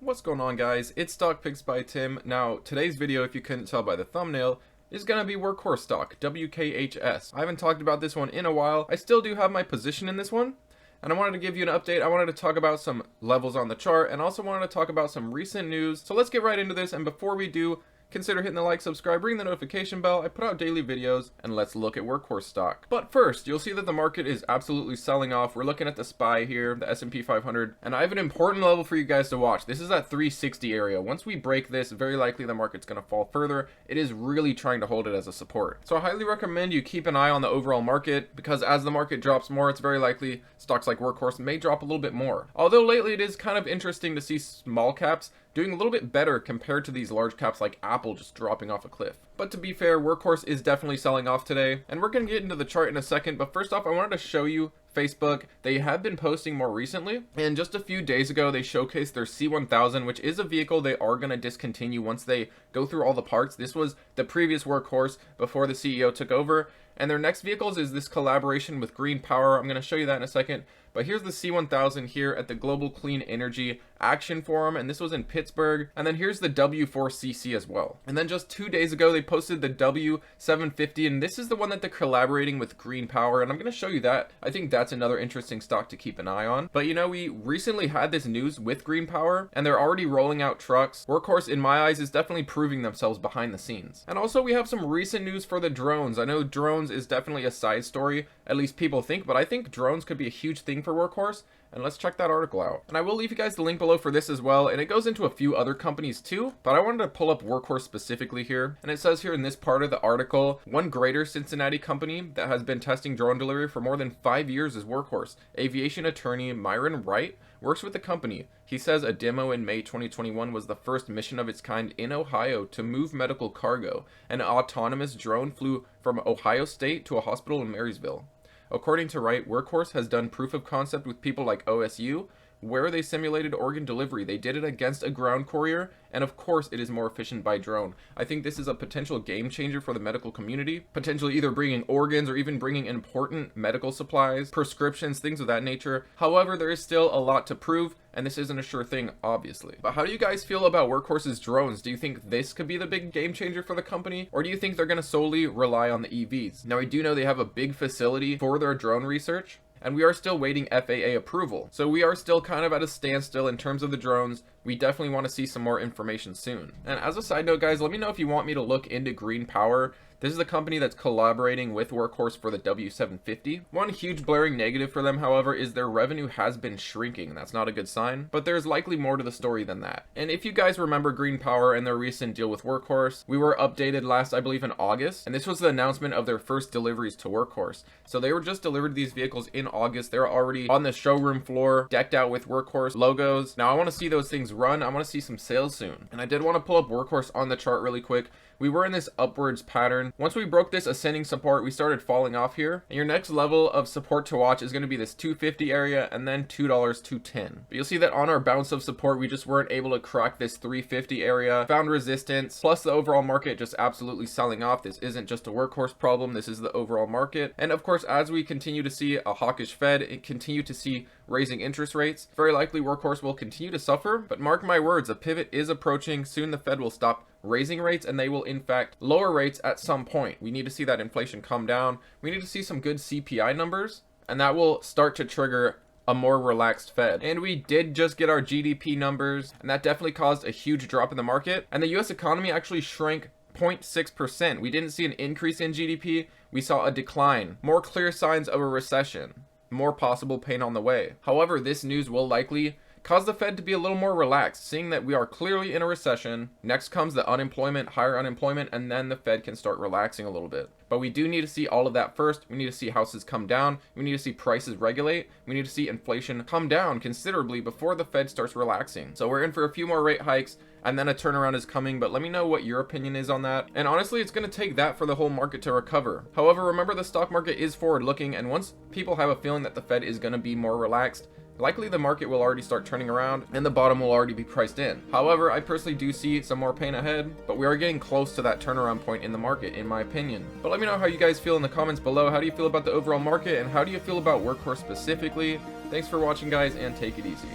What's going on, guys? It's Stock Picks by Tim. Now, today's video, if you couldn't tell by the thumbnail, is gonna be Workhorse stock, WKHS. I haven't talked about this one in a while. I still do have my position in this one, and I wanted to give you an update. I wanted to talk about some levels on the chart, and also wanted to talk about some recent news. So let's get right into this, and before we do, consider hitting the like, subscribe, ring the notification bell. I put out daily videos, and let's look at Workhorse stock. But first, you'll see that the market is absolutely selling off. We're looking at the SPY here, the S&P 500, and I have an important level for you guys to watch. This is that 360 area. Once we break this, very likely the market's going to fall further. It is really trying to hold it as a support. So I highly recommend you keep an eye on the overall market, because as the market drops more, it's very likely stocks like Workhorse may drop a little bit more. Although lately it is kind of interesting to see small caps doing a little bit better compared to these large caps like Apple just dropping off a cliff. But to be fair, Workhorse is definitely selling off today, and we're going to get into the chart in a second. But first off, I wanted to show you Facebook. They have been posting more recently, and just a few days ago they showcased their C1000, which is a vehicle they are going to discontinue once they go through all the parts. This was the previous Workhorse before the CEO took over, and their next vehicles is this collaboration with Green Power. I'm going to show you that in a second, but here's the C1000 here at the Global Clean Energy Action Forum, and this was in Pittsburgh. And then here's the W4CC as well. And then just 2 days ago they posted the W750, and this is the one that they're collaborating with Green Power, and I'm going to show you that. I think that's another interesting stock to keep an eye on. But you know, we recently had this news with Green Power, and they're already rolling out trucks. Workhorse, in my eyes, is definitely proving themselves behind the scenes. And also we have some recent news for the drones. I know drones is definitely a side story, at least people think, but I think drones could be a huge thing for Workhorse, and let's check that article out. And I will leave you guys the link below for this as well, and it goes into a few other companies too, but I wanted to pull up Workhorse specifically here. And it says here in this part of the article, one greater Cincinnati company that has been testing drone delivery for more than 5 years is Workhorse. Aviation attorney Myron Wright works with the company. He says a demo in May 2021 was the first mission of its kind in Ohio to move medical cargo. An autonomous drone flew from Ohio State to a hospital in Marysville. According to Wright, Workhorse has done proof of concept with people like OSU, where they simulated organ delivery. They did it against a ground courier, and of course it is more efficient by drone. I think this is a potential game changer for the medical community, potentially either bringing organs or even bringing important medical supplies, prescriptions, things of that nature. However, there is still a lot to prove, and this isn't a sure thing, obviously. But how do you guys feel about Workhorse's drones? Do you think this could be the big game changer for the company, or do you think they're going to solely rely on the EVs? Now, I do know they have a big facility for their drone research, and we are still waiting FAA approval. So we are still kind of at a standstill in terms of the drones. We definitely want to see some more information soon. And as a side note, guys, let me know if you want me to look into Green Power. This is the company that's collaborating with Workhorse for the W750. One huge blaring negative for them, however, is their revenue has been shrinking. That's not a good sign, but there's likely more to the story than that. And if you guys remember Green Power and their recent deal with Workhorse, we were updated last, I believe, in August, and this was the announcement of their first deliveries to Workhorse. So they were just delivered these vehicles in August. They're already on the showroom floor, decked out with Workhorse logos. Now I want to see those things run. I want to see some sales soon. And I did want to pull up Workhorse on the chart really quick. We were in this upwards pattern. Once we broke this ascending support, we started falling off here. And your next level of support to watch is going to be this 250 area, and then $2, 210. But you'll see that on our bounce of support, we just weren't able to crack this 350 area, found resistance, plus the overall market just absolutely selling off. This isn't just a Workhorse problem, this is the overall market. And of course, as we continue to see a hawkish Fed and continue to see raising interest rates, very likely Workhorse will continue to suffer. But mark my words, a pivot is approaching. Soon the Fed will stop raising rates, and they will in fact lower rates at some point. We need to see that inflation come down. We need to see some good CPI numbers, and that will start to trigger a more relaxed Fed. And we did just get our GDP numbers, and that definitely caused a huge drop in the market. And the US economy actually shrank 0.6%. We didn't see an increase in GDP, we saw a decline. More clear signs of a recession, more possible pain on the way. However, this news will likely cause the Fed to be a little more relaxed, seeing that we are clearly in a recession. Next comes the unemployment, higher unemployment, and then the Fed can start relaxing a little bit. But we do need to see all of that first. We need to see houses come down. We need to see prices regulate. We need to see inflation come down considerably before the Fed starts relaxing. So we're in for a few more rate hikes, and then a turnaround is coming, but let me know what your opinion is on that. And honestly, it's going to take that for the whole market to recover. However, remember, the stock market is forward looking, and once people have a feeling that the Fed is going to be more relaxed, likely the market will already start turning around and the bottom will already be priced in. However, I personally do see some more pain ahead, but we are getting close to that turnaround point in the market, in my opinion. But let me know how you guys feel in the comments below. How do you feel about the overall market, and how do you feel about Workhorse specifically? Thanks for watching, guys, and take it easy.